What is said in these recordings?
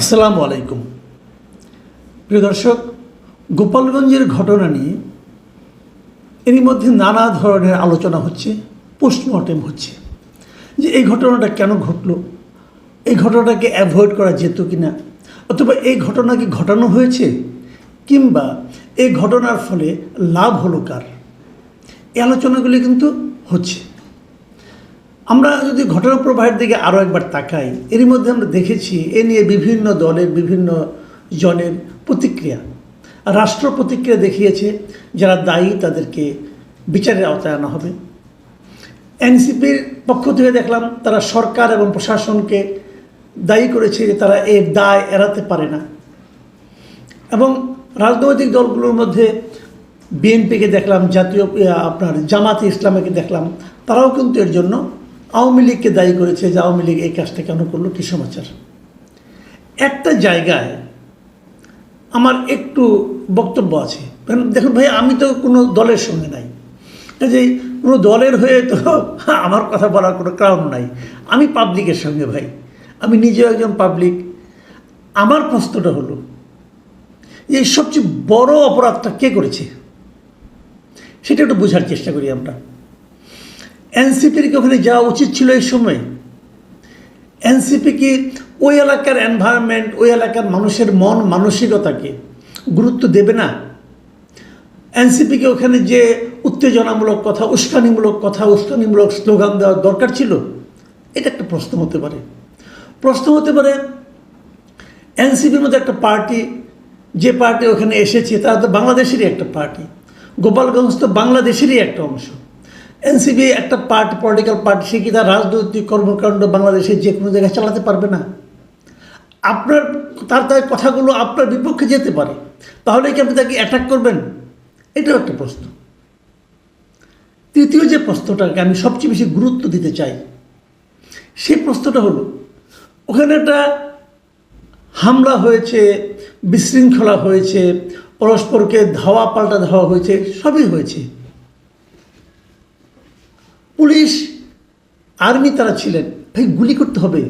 আসসালামু আলাইকুম। প্রিয় দর্শক, গোপালগঞ্জের ঘটনা নিয়ে এরই মধ্যে নানা ধরনের আলোচনা হচ্ছে, পোস্টমর্টেম হচ্ছে যে এই ঘটনাটা কেন ঘটলো, এই ঘটনাটাকে অ্যাভয়েড করা যেত কি না, অথবা এই ঘটনা কি ঘটানো হয়েছে, কিংবা এই ঘটনার ফলে লাভ হলো কার, এই আলোচনাগুলি কিন্তু হচ্ছে। আমরা যদি ঘটনা প্রবাহের দিকে আরও একবার তাকাই, এরই মধ্যে আমরা দেখেছি এ নিয়ে বিভিন্ন দলের বিভিন্ন জনের প্রতিক্রিয়া। রাষ্ট্র প্রতিক্রিয়া দেখিয়েছে, যারা দায়ী তাদেরকে বিচারের আওতায় আনা হবে। এনসিপির পক্ষ থেকে দেখলাম তারা সরকার এবং প্রশাসনকে দায়ী করেছে যে তারা এর দায় এড়াতে পারে না। এবং রাজনৈতিক দলগুলোর মধ্যে বিএনপিকে দেখলাম, জামাতে ইসলামীকে দেখলাম, তারাও কিন্তু এর জন্য আওয়ামী লীগকে দায়ী করেছে যে আওয়ামী লীগ এই কাজটা কেন করলো, কী সমাচার। একটা জায়গায় আমার একটু বক্তব্য আছে। দেখুন ভাই, আমি তো কোনো দলের সঙ্গে নাই, কাজেই কোনো দলের হয়ে তো আমার কথা বলার কোনো কারণ নাই। আমি পাবলিকের সঙ্গে ভাই, আমি নিজেও একজন পাবলিক। আমার প্রশ্নটা হলো যে সবচেয়ে বড় অপরাধটা কে করেছে সেটা একটু বোঝার চেষ্টা করি আমরা। এনসিপির কি ওখানে যাওয়া উচিত ছিল এই সময়? এনসিপি কি ওই এলাকার এনভায়রনমেন্ট, ওই এলাকার মানুষের মন মানসিকতাকে গুরুত্ব দেবে না? এনসিপিকে ওখানে যে উত্তেজনামূলক কথা, উস্কানিমূলক স্লোগান দেওয়ার দরকার ছিল? এটা একটা প্রশ্ন হতে পারে। এনসিপির মধ্যে একটা পার্টি, যে পার্টি ওখানে এসেছে তারা তো বাংলাদেশেরই একটা পার্টি, গোপালগঞ্জ তো বাংলাদেশেরই একটা অংশ। এনসিপি একটা পার্টি, পলিটিক্যাল পার্টি, সে কি তার রাজনৈতিক কর্মকাণ্ড বাংলাদেশের যে কোনো জায়গায় চালাতে পারবে না? তার কথাগুলো আপনার বিপক্ষে যেতে পারে, তাহলে কি আপনি তাকে অ্যাটাক করবেন? এটাও একটা প্রশ্ন। তৃতীয় যে প্রশ্নটাকে আমি সবচেয়ে বেশি গুরুত্ব দিতে চাই, সেই প্রশ্নটা হলো, ওখানে একটা হামলা হয়েছে, বিশৃঙ্খলা হয়েছে, পরস্পরকে ধাওয়া পাল্টা ধাওয়া হয়েছে, সবই হয়েছে। পুলিশ, আর্মি তারা ছিলেন, ভাই গুলি করতে হবে?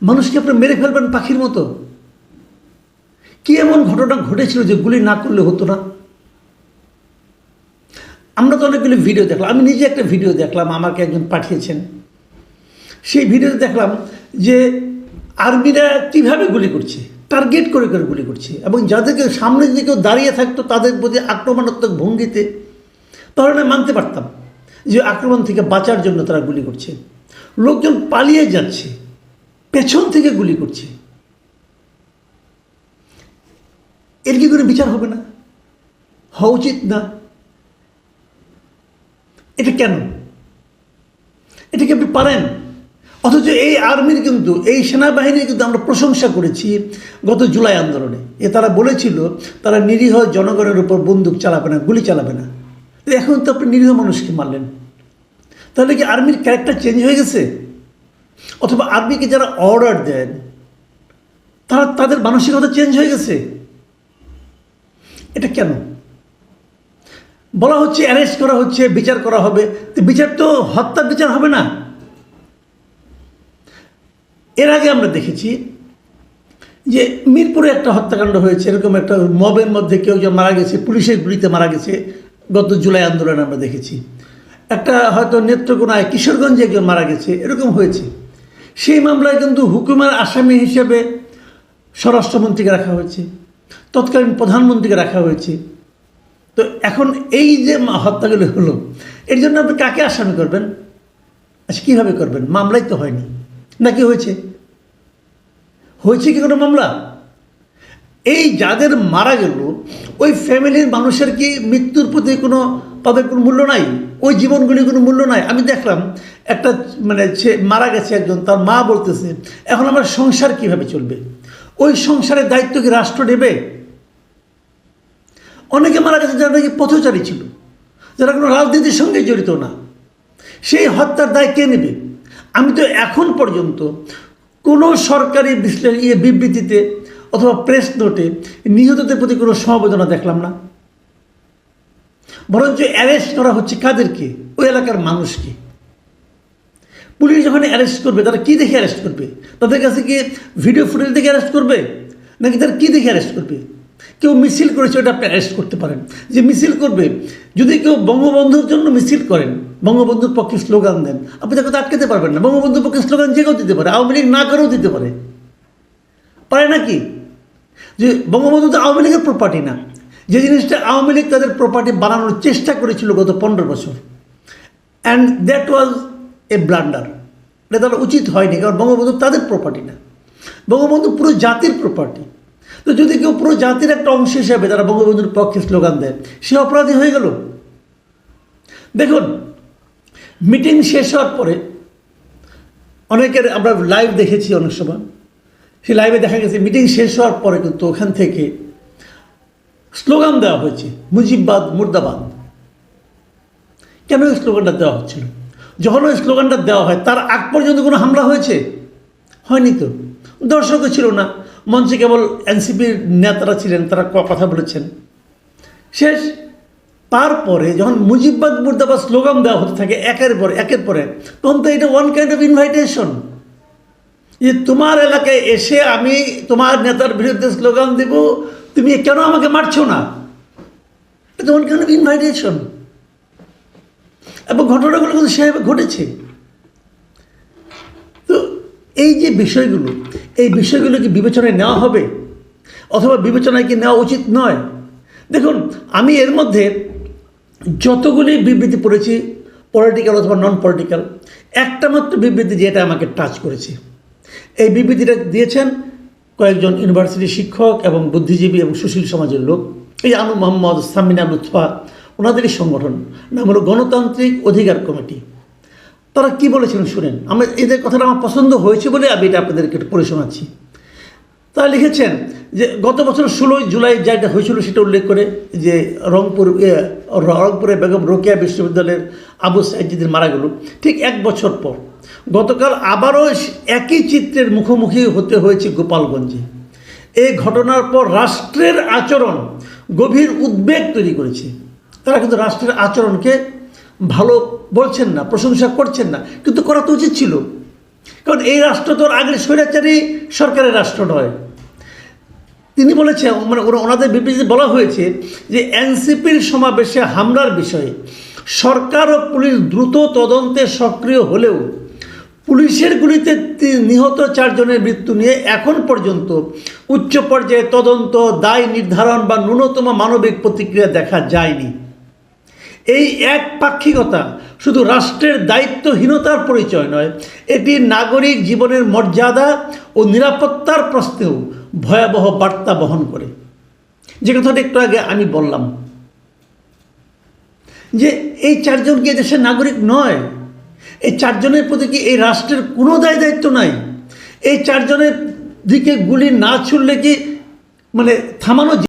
মানুষকে আপনি মেরে ফেলবেন পাখির মতো? কি এমন ঘটনা ঘটেছিল যে গুলি না করলে হতো না? আমরা তো অনেকগুলি ভিডিও দেখলাম, আমি নিজে একটা ভিডিও দেখলাম, আমাকে একজন পাঠিয়েছেন। সেই ভিডিওতে দেখলাম যে আর্মিরা কীভাবে গুলি করছে, টার্গেট করে করে গুলি করছে, এবং যাদেরকে সামনে যদি কেউ দাঁড়িয়ে থাকতো তাদের প্রতি আক্রমণাত্মক ভঙ্গিতে, তাহলে মানতে পারতাম যে আক্রমণ থেকে বাঁচার জন্য তারা গুলি করছে। লোকজন পালিয়ে যাচ্ছে, পেছন থেকে গুলি করছে। এর কি করে বিচার হবে না? হওয়া উচিত না? এটা কেন? এটা কি আপনি পারেন? অথচ এই আর্মির কিন্তু, এই সেনাবাহিনীর কিন্তু আমরা প্রশংসা করেছি গত জুলাই আন্দোলনে। তারা বলেছিল তারা নিরীহ জনগণের উপর বন্দুক চালাবে না, গুলি চালাবে না। এখন তো আপনি নিরীহ মানুষকে মারলেন। তাহলে কি আর্মির ক্যারেক্টার চেঞ্জ হয়ে গেছে? অথবা আর্মিকে যারা অর্ডার দেন তাদের মানসিকতা চেঞ্জ হয়ে গেছে? এটা কেন? বলা হচ্ছে অ্যারেস্ট করা হচ্ছে, বিচার করা হবে। তো বিচার তো হত্যার বিচার হবে না? এর আগে আমরা দেখেছি যে মিরপুরে একটা হত্যাকাণ্ড হয়েছে, এরকম একটা মবের মধ্যে কেউ যে মারা গেছে, পুলিশের গুলিতে মারা গেছে, গত জুলাই আন্দোলনে আমরা দেখেছি। একটা হয়তো নেত্রকোনায়, কিশোরগঞ্জে একজন মারা গেছে, এরকম হয়েছে। সেই মামলায় কিন্তু হুকুমের আসামি হিসেবে স্বরাষ্ট্রমন্ত্রীকে রাখা হয়েছে, তৎকালীন প্রধানমন্ত্রীকে রাখা হয়েছে। তো এখন এই যে হত্যাগুলো হলো, এর জন্য আপনি কাকে আসামি করবেন? আচ্ছা, কীভাবে করবেন? মামলাই তো হয়নি, নাকি হয়েছে? কি কোনো মামলা? এই যাদের মারা গেল, ওই ফ্যামিলির মানুষের কি মৃত্যুর প্রতি তাদের কোনো মূল্য নাই? ওই জীবনগুলি কোনো মূল্য নাই? আমি দেখলাম একটা মারা গেছে একজন, তার মা বলতেছে এখন আমার সংসার কিভাবে চলবে? ওই সংসারের দায়িত্ব কি রাষ্ট্র নেবে? অনেকে মারা গেছে যারা নাকি পথচারী ছিল, যারা কোনো রাজনীতির সঙ্গে জড়িত না। সেই হত্যার দায় কে নেবে? আমি তো এখন পর্যন্ত কোনো সরকারি বিবৃতিতে অথবা প্রেস নোটে নিহতদের প্রতি কোনো সমবেদনা দেখলাম না। বরঞ্চ অ্যারেস্ট করা হচ্ছে কাদেরকে? ওই এলাকার মানুষকে। পুলিশ যখন অ্যারেস্ট করবে তারা কী দেখে অ্যারেস্ট করবে? তাদের কাছে কি ভিডিও ফুটেজ দেখে অ্যারেস্ট করবে, নাকি তারা কী দেখে অ্যারেস্ট করবে? কেউ মিছিল করেছে, ওটা আপনি অ্যারেস্ট করতে পারেন। যে মিছিল করবে, যদি কেউ বঙ্গবন্ধুর জন্য মিছিল করেন, বঙ্গবন্ধুর পক্ষে স্লোগান দেন, আপনি তাকে তো আটকাতে পারবেন না। বঙ্গবন্ধুর পক্ষে স্লোগান যে কেউ দিতে পারে, আওয়ামী লীগ না করেও দিতে পারে, পারে নাকি? যে বঙ্গবন্ধু তো আওয়ামী লীগের প্রপার্টি না। যে জিনিসটা আওয়ামী লীগ তাদের প্রপার্টি বানানোর চেষ্টা করেছিল গত 15 বছর, and that was A blunder. এটা তারা উচিত হয়নি, কারণ বঙ্গবন্ধু তাদের প্রপার্টি না, বঙ্গবন্ধু পুরো জাতির প্রপার্টি। তো যদি কেউ পুরো জাতির একটা অংশ হিসাবে তারা বঙ্গবন্ধুর পক্ষে স্লোগান দেয়, সে অপরাধী হয়ে গেল। দেখুন, মিটিং শেষ হওয়ার পরে অনেকের আমরা লাইভ দেখেছি, অনেক সময় সেই লাইভে দেখা গেছে মিটিং শেষ হওয়ার পরে কিন্তু ওখান থেকে স্লোগান দেওয়া হয়েছে, মুজিববাদ মুর্দাবাদ। কেন ওই স্লোগানটা দেওয়া হচ্ছিল? যখন ওই স্লোগানটা দেওয়া হয় তার আগ পর্যন্ত কোনো হামলা হয়েছে? হয়নি তো। দর্শকও ছিল না, মঞ্চে কেবল এনসিপির নেতারা ছিলেন, তারা কথা বলেছেন, শেষ। তারপরে যখন মুজিববাদ মুর্দাবাদ স্লোগান দেওয়া হতে থাকে একের পরে, তখন তো এটা ওয়ান কাইন্ড অফ ইনভাইটেশন, যে তোমার এলাকায় এসে আমি তোমার নেতার বিরুদ্ধে স্লোগান দেব, তুমি কেন আমাকে মারছো না? এটা ওয়ান কাইন্ড অফ ইনভাইটেশন। এবং ঘটনাগুলো কিন্তু সেভাবে ঘটেছে। তো এই যে বিষয়গুলো, এই বিষয়গুলো কি বিবেচনায় নেওয়া হবে, অথবা বিবেচনায় কি নেওয়া উচিত নয়? দেখুন, আমি এর মধ্যে যতগুলি বিবৃতি পড়েছি, পলিটিক্যাল অথবা নন পলিটিক্যাল, একটা মাত্র বিবৃতি যেটা আমাকে টাচ করেছে, এই বিবৃতিটা দিয়েছেন কয়েকজন ইউনিভার্সিটি শিক্ষক এবং বুদ্ধিজীবী এবং সুশীল সমাজের লোক। এই আনু মোহাম্মদ, সামিনা লুৎফা, ওনাদেরই সংগঠন, নাম হলো গণতান্ত্রিক অধিকার কমিটি। তারা কি বলেছিলেন শুনেন। এদের কথাটা আমার পছন্দ হয়েছে বলে আমি এটা আপনাদেরকে একটু পড়ে শোনাচ্ছি। তারা লিখেছেন যে গত বছর 16 জুলাই যেটা হয়েছিল সেটা উল্লেখ করে, যে রংপুরে বেগম রোকেয়া বিশ্ববিদ্যালয়ের আবু সাইদ যিনি মারা গেল, ঠিক 1 বছর পর গতকাল আবারও একই চিত্রের মুখোমুখি হতে হয়েছে গোপালগঞ্জে। এই ঘটনার পর রাষ্ট্রের আচরণ গভীর উদ্বেগ তৈরি করেছে। তারা কিন্তু রাষ্ট্রের আচরণকে ভালো বলছেন না, প্রশংসা করছেন না, কিন্তু করা তো উচিত ছিল, কারণ এই রাষ্ট্র তো আগের স্বৈরাচারী সরকারের রাষ্ট্র নয়। তিনি বলেছেন, মানে ওনাদের বিবৃতিতে বলা হয়েছে যে এনসিপির সমাবেশে হামলার বিষয়ে সরকার ও পুলিশ দ্রুত তদন্তে সক্রিয় হলেও পুলিশের গুলিতে নিহত 4 জনের মৃত্যু নিয়ে এখন পর্যন্ত উচ্চ পর্যায়ে তদন্ত, দায় নির্ধারণ বা ন্যূনতম মানবিক প্রতিক্রিয়া দেখা যায়নি। এই একপাক্ষিকতা শুধু রাষ্ট্রের দায়িত্বহীনতার পরিচয় নয়, এটি নাগরিক জীবনের মর্যাদা ও নিরাপত্তার প্রশ্নেও ভয়াবহ বার্তা বহন করে। যে কথাটা একটু আগে আমি বললাম, যে এই 4 জন কি দেশের নাগরিক নয়? এই 4 জনের প্রতি কি এই রাষ্ট্রের কোনো দায়িত্ব নাই? এই 4 জনের দিকে গুলি না ছুড়লে কি মানে থামানো